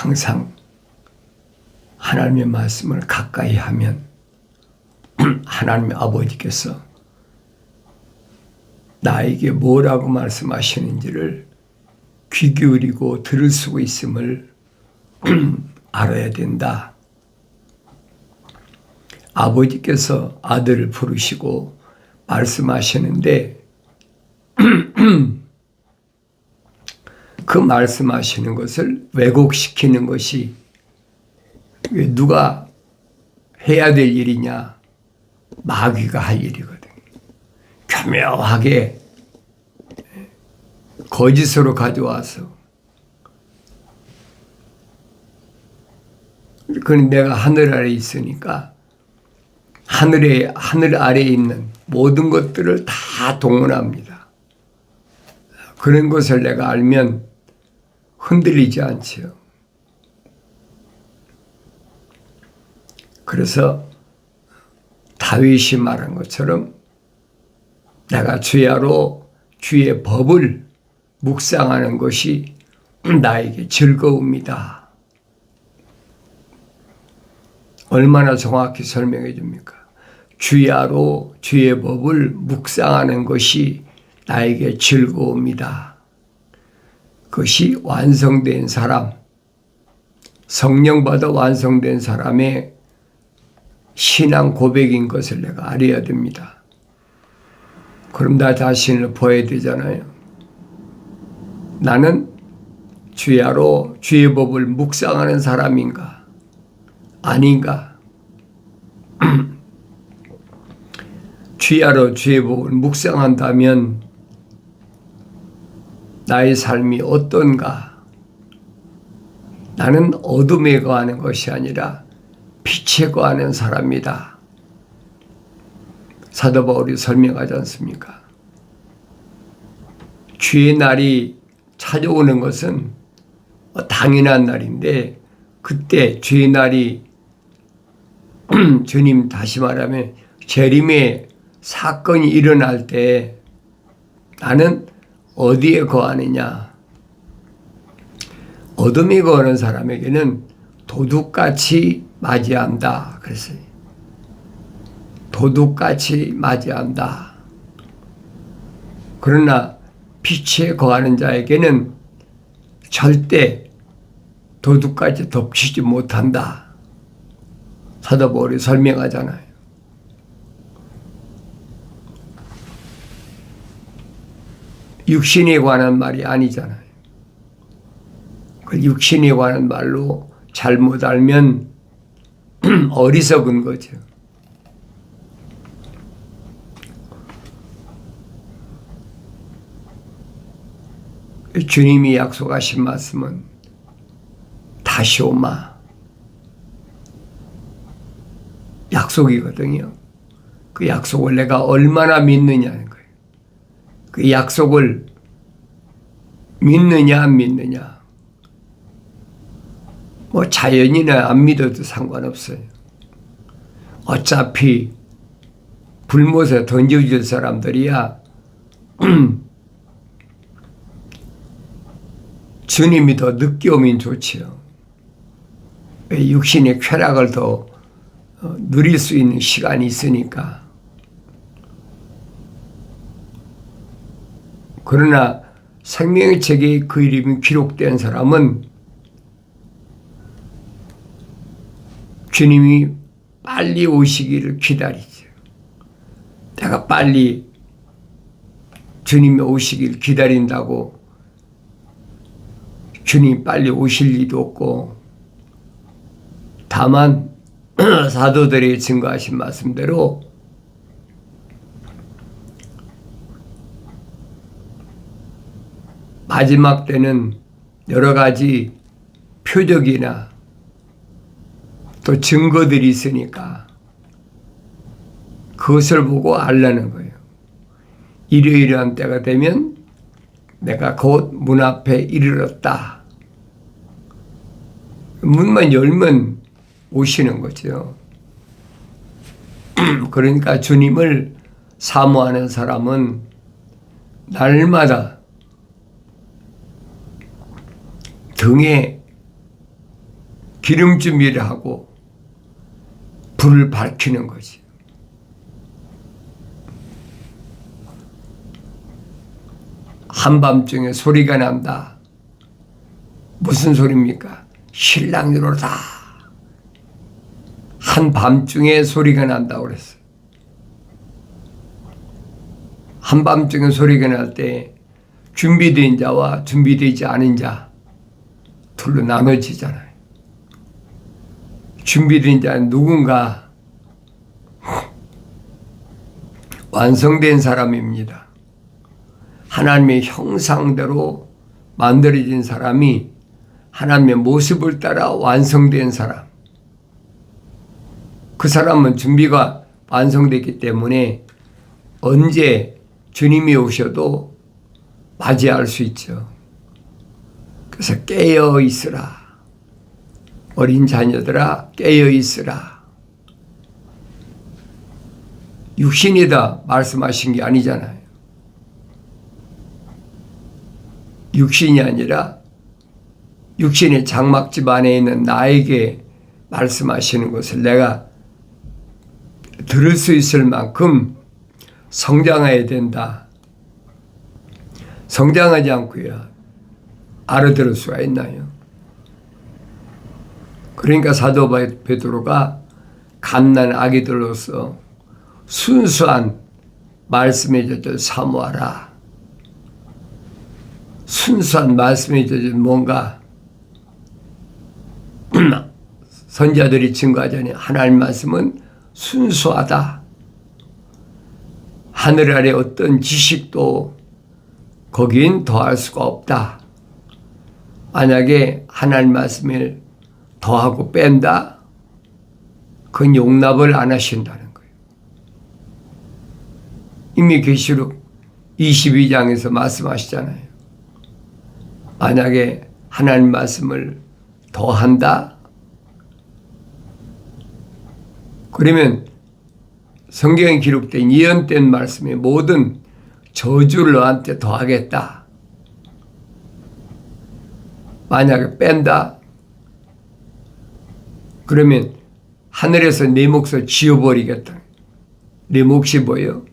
항상 하나님의 말씀을 가까이 하면 하나님의 아버지께서 나에게 뭐라고 말씀하시는지를 귀 기울이고 들을 수 있음을 알아야 된다. 아버지께서 아들을 부르시고 말씀하시는데 그 말씀하시는 것을 왜곡시키는 것이 누가 해야 될 일이냐? 마귀가 할 일이거든요. 교묘하게 거짓으로 가져와서 그건 내가 하늘 아래에 있으니까 하늘 아래에 있는 모든 것들을 다 동원합니다. 그런 것을 내가 알면 흔들리지 않지요. 그래서 다윗이 말한 것처럼 내가 주야로 주의 법을 묵상하는 것이 나에게 즐거움이다. 얼마나 정확히 설명해 줍니까? 주야로 주의 법을 묵상하는 것이 나에게 즐거움이다. 그것이 완성된 사람, 성령 받아 완성된 사람의 신앙 고백인 것을 내가 알아야 됩니다. 그럼 나 자신을 보아야 되잖아요. 나는 주야로 주의 법을 묵상하는 사람인가? 아닌가? 주야로 주의 법을 묵상한다면 나의 삶이 어떤가? 나는 어둠에 거하는 것이 아니라 빛에 거하는 사람이다. 사도 바울이 설명하지 않습니까? 주의 날이 찾아오는 것은 당연한 날인데 그때 주의 날이 주님 다시 말하면 재림의 사건이 일어날 때 나는 어디에 거하느냐? 어둠에 거하는 사람에게는 도둑같이 맞이한다. 그랬어요. 도둑같이 맞이한다. 그러나 빛에 거하는 자에게는 절대 도둑같이 덮치지 못한다. 사도 바울이 설명하잖아요. 육신에 관한 말이 아니잖아요. 그 육신에 관한 말로 잘못 알면 어리석은 거죠. 주님이 약속하신 말씀은 다시 오마 약속이거든요. 그 약속을 내가 얼마나 믿느냐는 거예요. 그 약속을 믿느냐 안 믿느냐. 뭐 자연이나 안 믿어도 상관없어요. 어차피 불못에 던져줄 사람들이야 주님이 더 늦게 오면 좋지요. 육신의 쾌락을 더 누릴 수 있는 시간이 있으니까. 그러나 생명의 책에 그 이름이 기록된 사람은 주님이 빨리 오시기를 기다리죠. 내가 빨리 주님이 오시기를 기다린다고 주님 빨리 오실 리도 없고, 다만 사도들이 증거하신 말씀대로 마지막 때는 여러 가지 표적이나 또 증거들이 있으니까 그것을 보고 알라는 거예요. 이러이러한 때가 되면 내가 곧 문 앞에 이르렀다. 문만 열면 오시는 거죠. 그러니까 주님을 사모하는 사람은 날마다 등에 기름 준비를 하고 불을 밝히는 거지. 한밤중에 소리가 난다. 무슨 소리입니까? 신랑이 오다. 한밤중에 소리가 난다고 그랬어요. 한밤중에 소리가 날 때 준비된 자와 준비되지 않은 자 둘로 나눠지잖아요. 준비된 자는 누군가 완성된 사람입니다. 하나님의 형상대로 만들어진 사람이 하나님의 모습을 따라 완성된 사람. 그 사람은 준비가 완성됐기 때문에 언제 주님이 오셔도 맞이할 수 있죠. 그래서 깨어 있으라. 어린 자녀들아 깨어 있으라. 육신이다 말씀하신 게 아니잖아요. 육신이 아니라 육신의 장막집 안에 있는 나에게 말씀하시는 것을 내가 들을 수 있을 만큼 성장해야 된다. 성장하지 않고야 알아들을 수가 있나요? 그러니까 사도 베드로가 갓난 아기들로서 순수한 말씀의 젖을 사모하라. 순수한 말씀의 젖은 뭔가 선자들이 증거하자니 하나님 말씀은 순수하다. 하늘 아래 어떤 지식도 거긴 더할 수가 없다. 만약에 하나님 말씀을 더하고 뺀다? 그건 용납을 안 하신다는 거예요. 이미 계시록 22장에서 말씀하시잖아요. 만약에 하나님 말씀을 더한다? 그러면 성경에 기록된 예언된 말씀의 모든 저주를 너한테 더하겠다. 만약에 뺀다? 그러면 하늘에서 내 몫을 지워버리겠다. 내 몫이 뭐예요?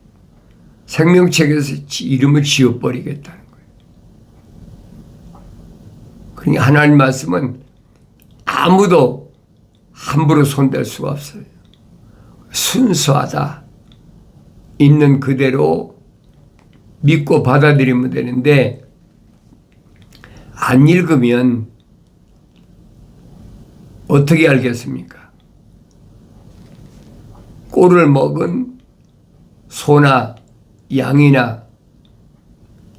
생명책에서 이름을 지워버리겠다는 거예요. 그러니까 하나님 말씀은 아무도 함부로 손댈 수가 없어요. 순수하다. 있는 그대로 믿고 받아들이면 되는데 안 읽으면 어떻게 알겠습니까? 꼴을 먹은 소나 양이나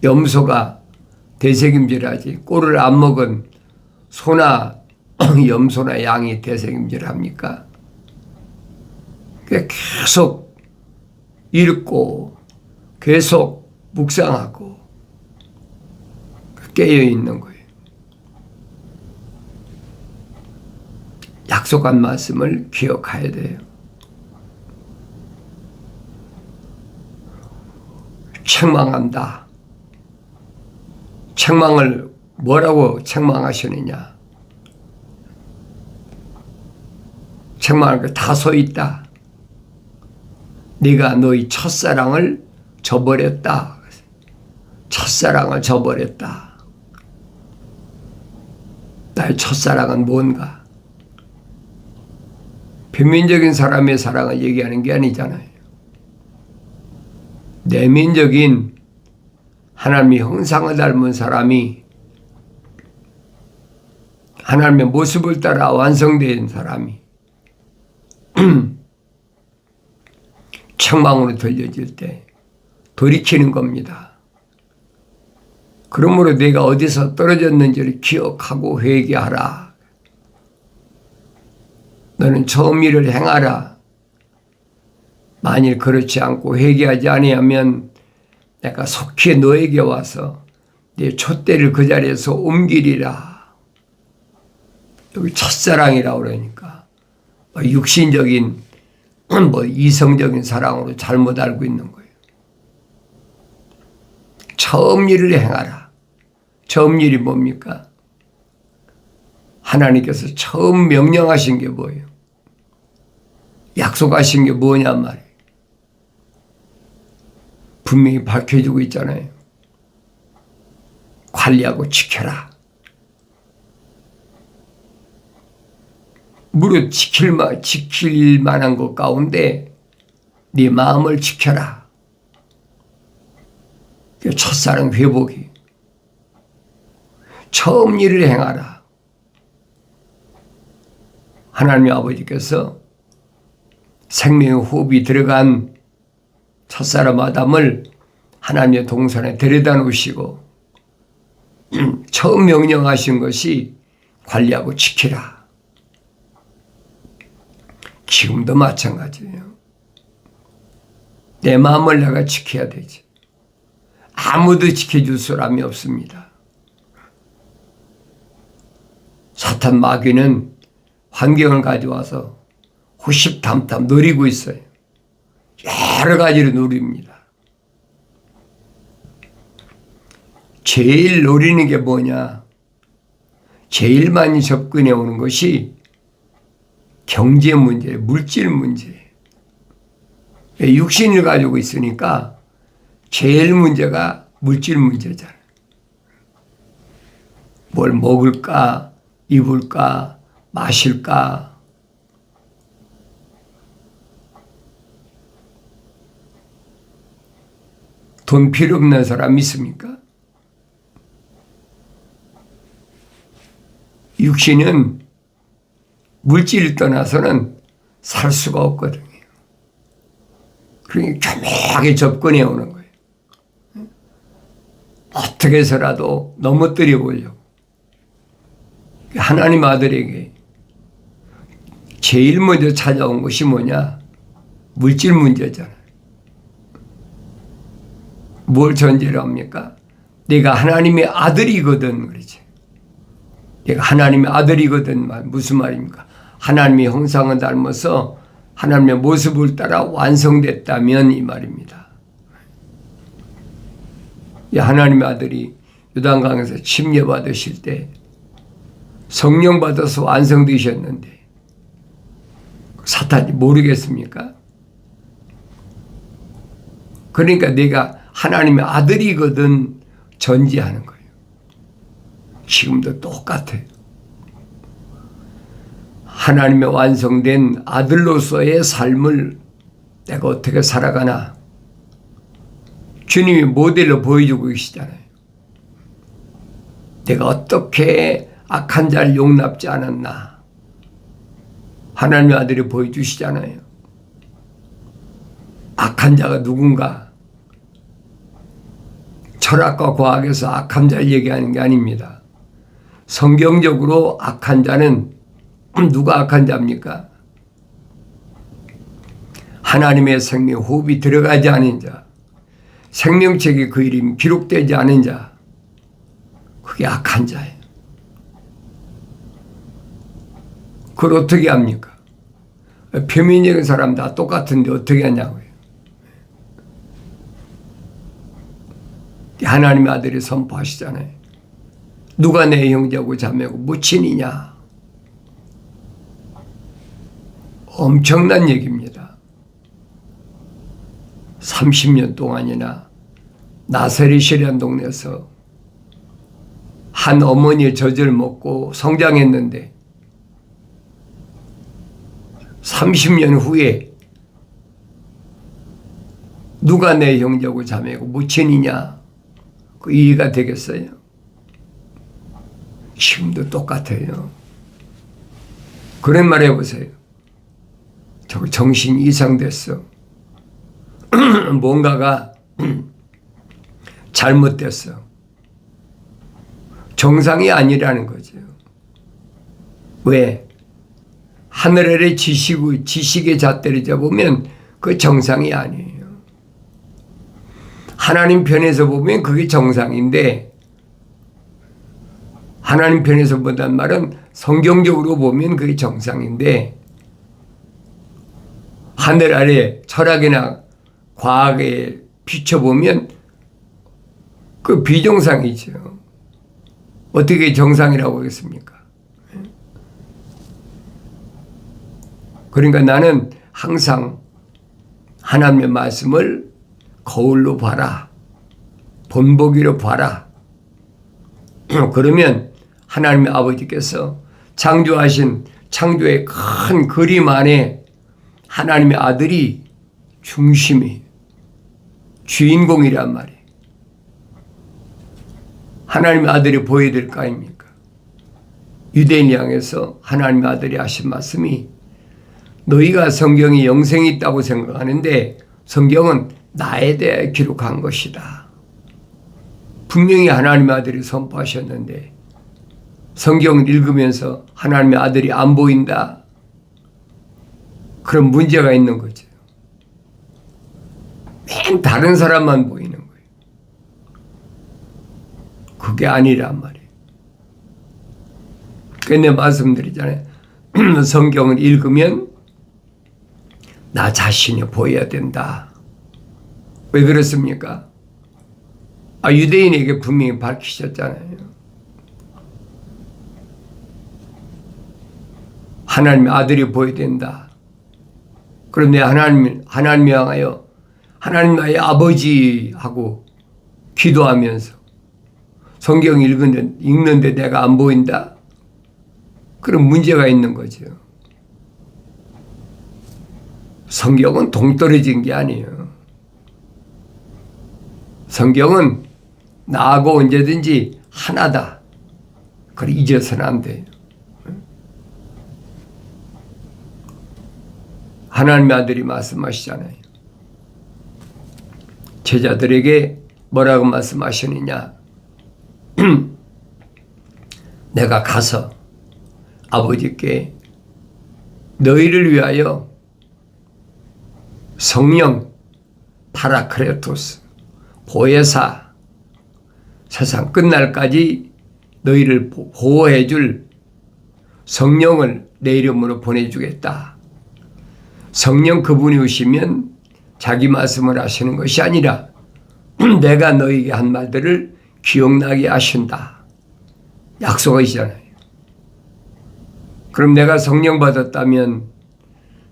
염소가 대책임질하지 꼴을 안 먹은 소나 염소나 양이 대책임질합니까? 계속 읽고 계속 묵상하고 깨어있는 거예요. 약속한 말씀을 기억해야 돼요. 책망한다. 책망을 뭐라고 책망하시느냐? 책망할 거 다 써 있다. 네가 너희 첫사랑을 저버렸다. 첫사랑을 저버렸다. 나의 첫사랑은 뭔가? 표면적인 사람의 사랑을 얘기하는 게 아니잖아요. 내면적인 하나님의 형상을 닮은 사람이 하나님의 모습을 따라 완성된 사람이 책망으로 들려질 때 돌이키는 겁니다. 그러므로 내가 어디서 떨어졌는지를 기억하고 회개하라. 너는 처음 일을 행하라. 만일 그렇지 않고 회개하지 아니하면 내가 속히 너에게 와서 네 촛대를 그 자리에서 옮기리라. 여기 첫사랑이라고 그러니까 육신적인 이성적인 사랑으로 잘못 알고 있는 거예요. 처음 일을 행하라. 처음 일이 뭡니까? 하나님께서 처음 명령하신 게 뭐예요? 약속하신 게 뭐냐 말이에요. 분명히 밝혀지고 있잖아요. 관리하고 지켜라. 무릇 지킬 만한 것 가운데 네 마음을 지켜라. 첫사랑 회복이. 처음 일을 행하라. 하나님의 아버지께서 생명의 호흡이 들어간 첫사람 아담을 하나님의 동산에 데려다 놓으시고 처음 명령하신 것이 관리하고 지키라. 지금도 마찬가지예요. 내 마음을 내가 지켜야 되지. 아무도 지켜줄 사람이 없습니다. 사탄 마귀는 환경을 가져와서 호시탐탐 노리고 있어요. 여러 가지로 노립니다. 제일 노리는 게 뭐냐? 제일 많이 접근해 오는 것이 경제 문제, 물질 문제. 육신을 가지고 있으니까 제일 문제가 물질 문제잖아요. 뭘 먹을까, 입을까, 마실까. 돈 필요 없는 사람 있습니까? 육신은 물질을 떠나서는 살 수가 없거든요. 그러니까 교묘하게 접근해 오는 거예요. 어떻게 해서라도 넘어뜨려 보려고. 하나님 아들에게 제일 먼저 찾아온 것이 뭐냐? 물질 문제잖아요. 뭘 전제로 합니까? 내가 하나님의 아들이거든 그러지. 내가 하나님의 아들이거든 무슨 말입니까? 하나님의 형상을 닮아서 하나님의 모습을 따라 완성됐다면 이 말입니다. 하나님의 아들이 요단강에서 침례받으실 때 성령 받아서 완성되셨는데 사탄이 모르겠습니까? 그러니까 내가 하나님의 아들이거든 전제하는 거예요. 지금도 똑같아요. 하나님의 완성된 아들로서의 삶을 내가 어떻게 살아가나 주님이 모델로 보여주고 계시잖아요. 내가 어떻게 악한 자를 용납지 않았나 하나님의 아들이 보여주시잖아요. 악한 자가 누군가? 철학과 과학에서 악한 자를 얘기하는 게 아닙니다. 성경적으로 악한 자는 누가 악한 자입니까? 하나님의 생명 호흡이 들어가지 않은 자, 생명책에 그 이름이 기록되지 않은 자, 그게 악한 자예요. 그걸 어떻게 합니까? 표면적인 사람 다 똑같은데 어떻게 하냐고요. 하나님의 아들이 선포하시잖아요. 누가 내 형제고 자매고 모친이냐. 엄청난 얘기입니다. 30년 동안이나 나사렛이라는 동네에서 한 어머니의 젖을 먹고 성장했는데 30년 후에 누가 내 형제고 자매고 모친이냐. 그 이해가 되겠어요? 지금도 똑같아요. 그런 말 해보세요. 저 정신이 이상됐어. 뭔가가 잘못됐어. 정상이 아니라는 거죠. 왜? 하늘 아래 지식의 잣대를 잡으면 그 정상이 아니에요. 하나님 편에서 보면 그게 정상인데 하나님 편에서 본다는 말은 성경적으로 보면 그게 정상인데 하늘 아래 철학이나 과학에 비춰보면 그 비정상이죠. 어떻게 정상이라고 하겠습니까? 그러니까 나는 항상 하나님의 말씀을 거울로 봐라. 본보기로 봐라. 그러면 하나님의 아버지께서 창조하신 창조의 큰 그림 안에 하나님의 아들이 중심이 주인공이란 말이에요. 하나님의 아들이 보여야 될 거 아닙니까? 유대인을 향해서 하나님의 아들이 하신 말씀이 너희가 성경에 영생이 있다고 생각하는데 성경은 나에 대해 기록한 것이다. 분명히 하나님의 아들이 선포하셨는데 성경을 읽으면서 하나님의 아들이 안 보인다. 그런 문제가 있는 거죠. 맨 다른 사람만 보이는 거예요. 그게 아니란 말이에요. 그런데 말씀드리잖아요. 성경을 읽으면 나 자신이 보여야 된다. 왜 그렇습니까? 유대인에게 분명히 밝히셨잖아요. 하나님의 아들이 보여야 된다. 그런데 하나님이 향하여 하나님 나의 아버지하고 기도하면서 성경 읽는데 내가 안 보인다? 그런 문제가 있는 거죠. 성경은 동떨어진 게 아니에요. 성경은 나하고 언제든지 하나다. 그걸 잊어서는 안 돼요. 하나님의 아들이 말씀하시잖아요. 제자들에게 뭐라고 말씀하시느냐. 내가 가서 아버지께 너희를 위하여 성령 파라크레토스 보혜사 세상 끝날까지 너희를 보호해 줄 성령을 내 이름으로 보내주겠다. 성령 그분이 오시면 자기 말씀을 하시는 것이 아니라 내가 너희에게 한 말들을 기억나게 하신다. 약속하시잖아요. 그럼 내가 성령 받았다면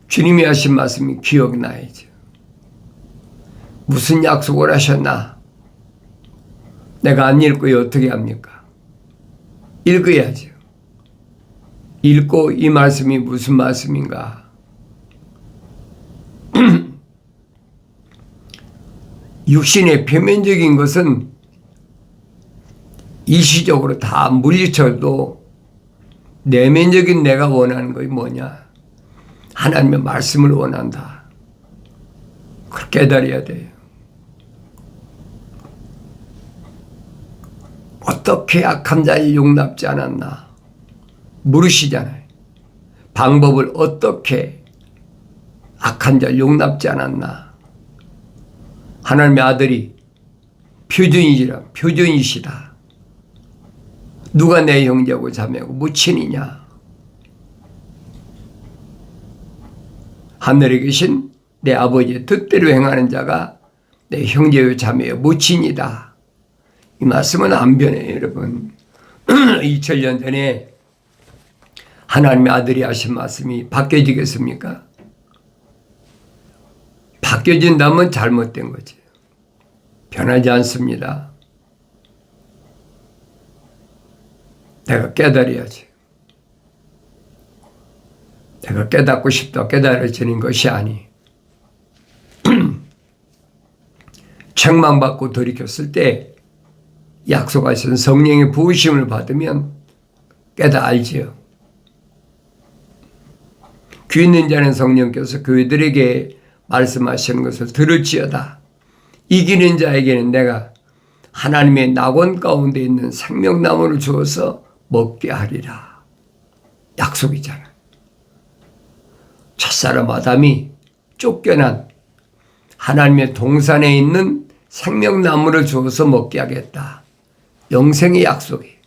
주님이 하신 말씀이 기억나야죠. 무슨 약속을 하셨나? 내가 안 읽고요 어떻게 합니까? 읽어야죠. 읽고 이 말씀이 무슨 말씀인가? 육신의 표면적인 것은 일시적으로 다 물리쳐도 내면적인 내가 원하는 것이 뭐냐? 하나님의 말씀을 원한다. 그걸 깨달아야 돼요. 어떻게 악한 자를 용납지 않았나? 물으시잖아요. 방법을 어떻게 악한 자를 용납지 않았나? 하나님의 아들이 표준이시다. 누가 내 형제고 자매고 무친이냐? 하늘에 계신 내 아버지의 뜻대로 행하는 자가 내 형제요 자매요 무친이다. 이 말씀은 안 변해요, 여러분. 2000년 전에 하나님의 아들이 하신 말씀이 바뀌어지겠습니까? 바뀌어진다면 잘못된 거지. 변하지 않습니다. 내가 깨달아야지. 내가 깨닫고 싶다 깨달아지는 것이 아니. 책망받고 돌이켰을 때 약속하신 성령의 부으심을 받으면 알지요. 귀 있는 자는 성령께서 그들에게 말씀하시는 것을 들을지어다. 이기는 자에게는 내가 하나님의 낙원 가운데 있는 생명나무를 주어서 먹게 하리라. 약속이잖아. 첫사람 아담이 쫓겨난 하나님의 동산에 있는 생명나무를 주어서 먹게 하겠다. 영생의 약속이.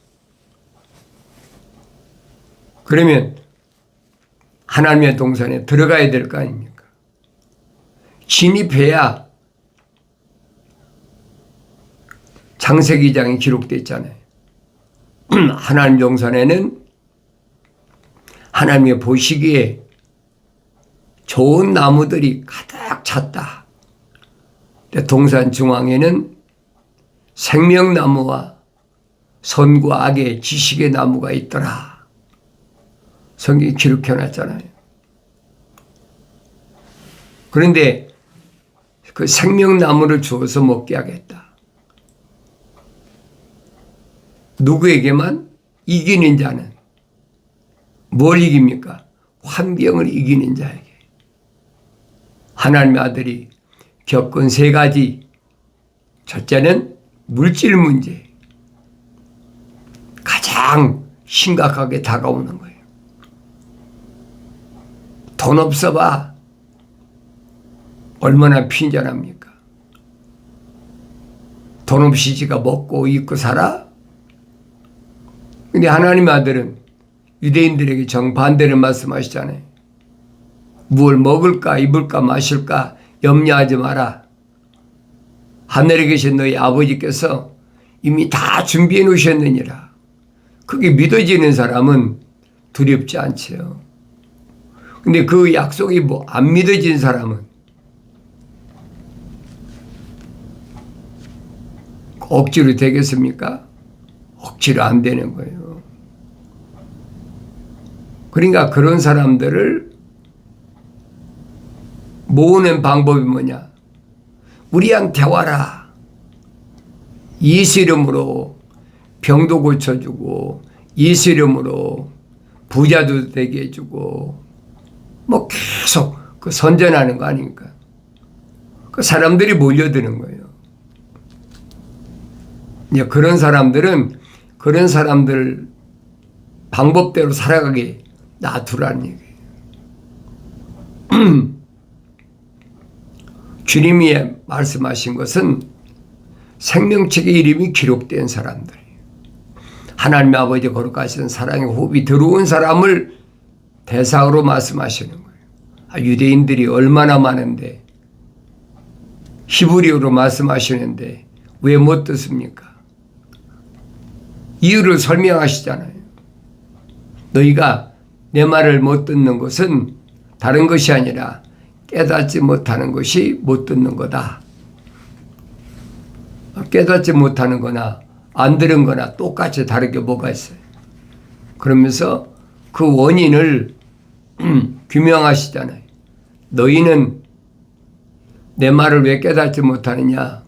그러면 하나님의 동산에 들어가야 될 거 아닙니까? 진입해야 창세기 2장에 기록되어 있잖아요. 하나님 동산에는 하나님의 보시기에 좋은 나무들이 가득 찼다. 동산 중앙에는 생명나무와 선과 악의 지식의 나무가 있더라. 성경이 기록해놨잖아요. 그런데 그 생명나무를 주어서 먹게 하겠다. 누구에게만? 이기는 자는. 뭘 이깁니까? 환경을 이기는 자에게. 하나님의 아들이 겪은 세 가지. 첫째는 물질 문제. 가장 심각하게 다가오는 거예요. 돈 없어 봐. 얼마나 빈잔합니까? 돈 없이 지가 먹고 입고 살아? 근데 하나님의 아들은 유대인들에게 정반대를 말씀하시잖아요. 무엇을 먹을까 입을까 마실까 염려하지 마라. 하늘에 계신 너희 아버지께서 이미 다 준비해 놓으셨느니라. 그게 믿어지는 사람은 두렵지 않지요. 근데 그 약속이 안 믿어진 사람은 억지로 되겠습니까? 억지로 안 되는 거예요. 그러니까 그런 사람들을 모으는 방법이 뭐냐? 우리한테 와라. 예수 이름으로 병도 고쳐주고 예수 이름으로 부자도 되게 해주고 계속 그 선전하는 거 아닙니까? 그 사람들이 몰려드는 거예요. 이제 그런 사람들은 그런 사람들 방법대로 살아가게 놔두라는 얘기예요. 주님이 말씀하신 것은 생명책의 이름이 기록된 사람들이에요. 하나님 아버지 거룩하신 사랑의 호흡이 들어온 사람을 대상으로 말씀하시는 거예요. 유대인들이 얼마나 많은데 히브리어로 말씀하시는데 왜 못 듣습니까? 이유를 설명하시잖아요. 너희가 내 말을 못 듣는 것은 다른 것이 아니라 깨닫지 못하는 것이 못 듣는 거다. 깨닫지 못하는 거나 안 들은 거나 똑같이 다르게 뭐가 있어요. 그러면서 그 원인을 규명하시잖아요. 너희는 내 말을 왜 깨닫지 못하느냐?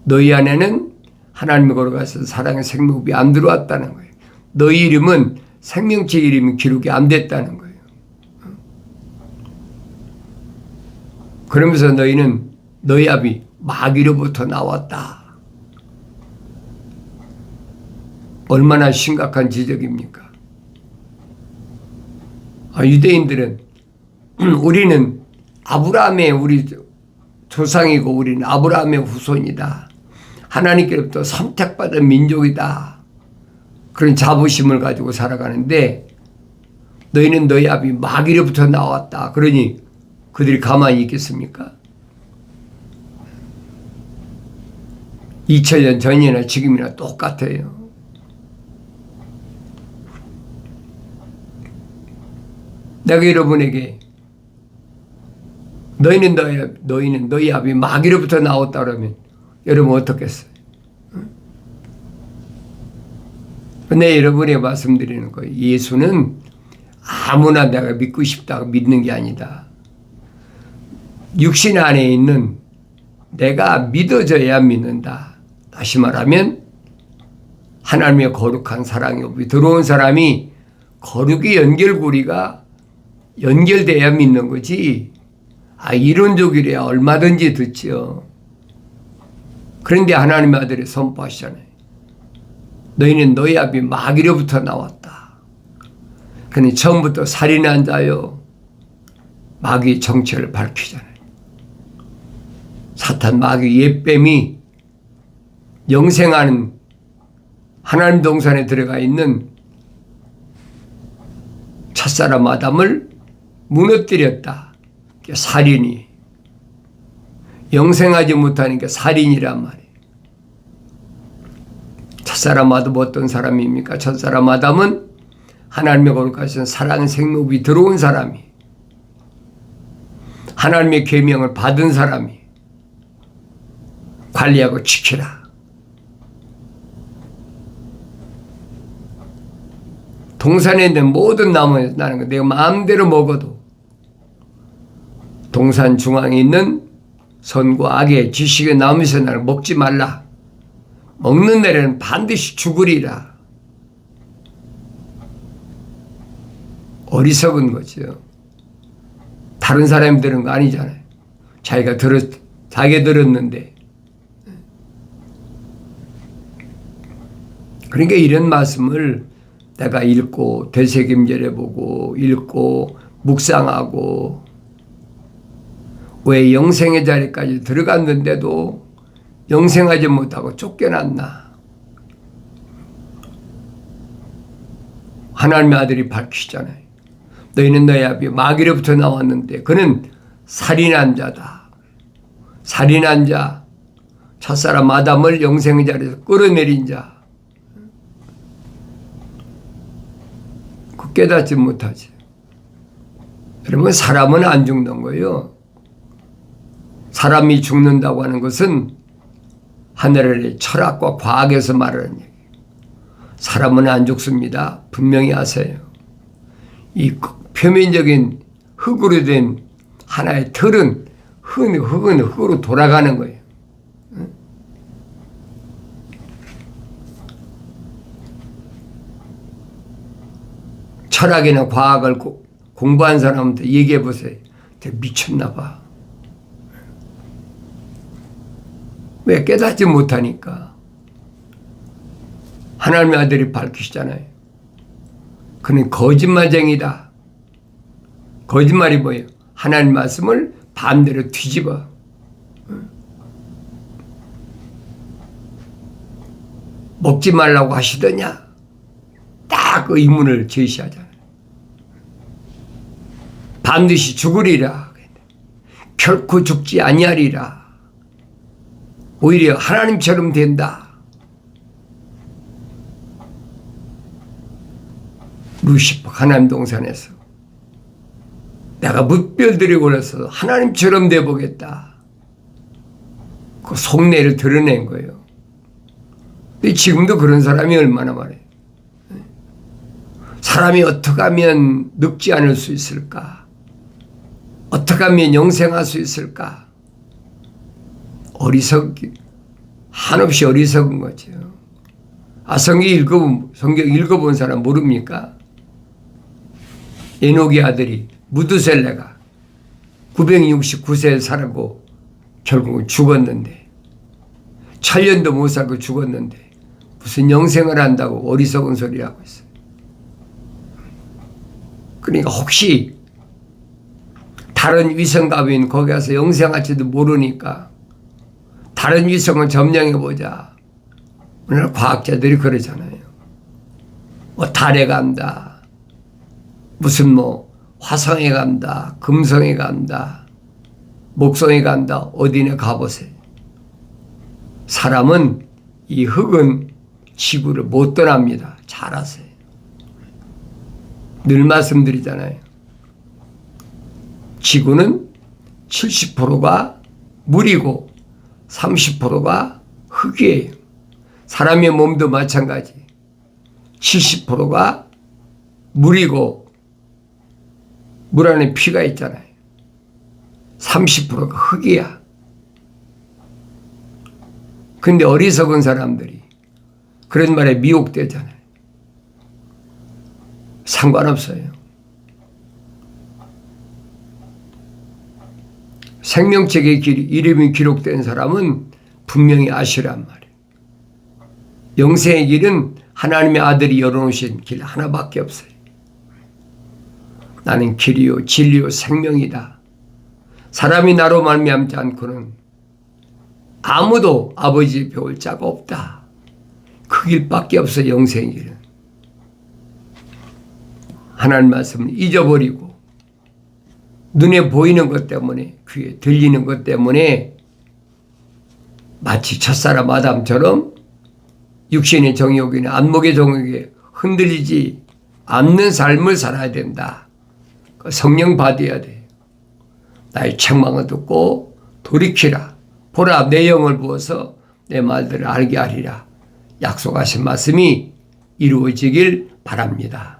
너희 안에는 하나님의 거룩하신 사랑의 생명이 안 들어왔다는 거예요. 너희 이름은 생명책 이름이 기록이 안 됐다는 거예요. 그러면서 너희는 너희 아비 마귀로부터 나왔다. 얼마나 심각한 지적입니까? 유대인들은 우리는 아브라함의 우리 조상이고 우리는 아브라함의 후손이다. 하나님께로부터 선택받은 민족이다. 그런 자부심을 가지고 살아가는데 너희는 너희 아비 마귀로부터 나왔다. 그러니 그들이 가만히 있겠습니까? 2000년 전이나 지금이나 똑같아요. 내가 여러분에게 너희는 너희 아비 마귀로부터 나왔다 그러면 여러분 어떻겠어요? 근데 여러분에게 말씀드리는 거예요. 예수는 아무나 내가 믿고 싶다고 믿는 게 아니다. 육신 안에 있는 내가 믿어져야 믿는다. 다시 말하면 하나님의 거룩한 사랑이 들어온 사람이 거룩의 연결고리가 연결돼야 믿는 거지. 이론적이래야 얼마든지 듣지요. 그런데 하나님의 아들이 선포하시잖아요. 너희는 너희 아비 마귀로부터 나왔다. 그러니 처음부터 살인한 자요. 마귀의 정체를 밝히잖아요. 사탄 마귀 옛뱀이 영생하는 하나님 동산에 들어가 있는 첫사람 아담을 무너뜨렸다. 살인이. 영생하지 못하니까 살인이란 말이에요. 첫사람 아담 어떤 사람입니까? 첫사람 아담은 하나님의 거룩하신 사랑의 생명이 들어온 사람이. 하나님의 계명을 받은 사람이 관리하고 지키라. 동산에 있는 모든 나무에 나는 거 내가 마음대로 먹어도 동산 중앙에 있는 선과 악의 지식의 나무에서 나는 먹지 말라. 먹는 날에는 반드시 죽으리라. 어리석은 거죠. 다른 사람이 들은 거 아니잖아요. 자기가 들었는데. 그러니까 이런 말씀을 내가 읽고 되새김질해보고 읽고 묵상하고 왜 영생의 자리까지 들어갔는데도 영생하지 못하고 쫓겨났나. 하나님의 아들이 밝히잖아요. 너희는 너희 아비 마귀로부터 나왔는데 그는 살인한 자다. 살인한 자, 첫사람 아담을 영생의 자리에서 끌어내린 자. 그 깨닫지 못하지. 여러분, 사람은 안 죽는 거예요. 사람이 죽는다고 하는 것은 하늘의 철학과 과학에서 말하는 얘기예요. 사람은 안 죽습니다. 분명히 아세요. 이 표면적인 흙으로 된 하나의 틀은 흙은 흙으로 돌아가는 거예요. 철학이나 과학을 공부한 사람한테 얘기해 보세요. 미쳤나 봐. 왜? 깨닫지 못하니까. 하나님의 아들이 밝히시잖아요. 그는 거짓말쟁이다. 거짓말이 뭐예요? 하나님 말씀을 반대로 뒤집어. 먹지 말라고 하시더냐? 딱 그 의문을 제시하잖아요. 반드시 죽으리라. 결코 죽지 아니하리라. 오히려 하나님처럼 된다. 루시퍼 하나님 동산에서 내가 뭇별들이 올라서 하나님처럼 돼보겠다. 그 속내를 드러낸 거예요. 근데 지금도 그런 사람이 얼마나 많아요. 사람이 어떻게 하면 늙지 않을 수 있을까? 어떻게 하면 영생할 수 있을까? 한없이 어리석은 거죠. 성경 읽어본 사람 모릅니까? 에녹의 아들이 무두셀레가 969세 살고 결국은 죽었는데, 1000년도 못 살고 죽었는데 무슨 영생을 한다고 어리석은 소리 하고 있어요. 그러니까 혹시 다른 위성가면 거기 가서 영생할지도 모르니까 다른 위성을 점령해보자. 오늘 과학자들이 그러잖아요. 달에 간다. 무슨 화성에 간다. 금성에 간다. 목성에 간다. 어디나 가보세요. 사람은 이 흙은 지구를 못 떠납니다. 잘 아세요. 늘 말씀드리잖아요. 지구는 70%가 물이고 30%가 흙이에요. 사람의 몸도 마찬가지. 70%가 물이고 물 안에 피가 있잖아요. 30%가 흙이야. 근데 어리석은 사람들이 그런 말에 미혹되잖아요. 상관없어요. 생명책의 이름이 기록된 사람은 분명히 아시란 말이에요. 영생의 길은 하나님의 아들이 열어놓으신 길 하나밖에 없어요. 나는 길이요 진리요 생명이다. 사람이 나로 말미암지 않고는 아무도 아버지 배울 자가 없다. 그 길밖에 없어요. 영생의 길은. 하나님 말씀을 잊어버리고 눈에 보이는 것 때문에, 귀에 들리는 것 때문에 마치 첫사람 아담처럼 육신의 정욕이나 안목의 정욕에 흔들리지 않는 삶을 살아야 된다. 성령 받아야 돼. 나의 책망을 듣고 돌이키라. 보라, 내 영을 부어서 내 말들을 알게 하리라. 약속하신 말씀이 이루어지길 바랍니다.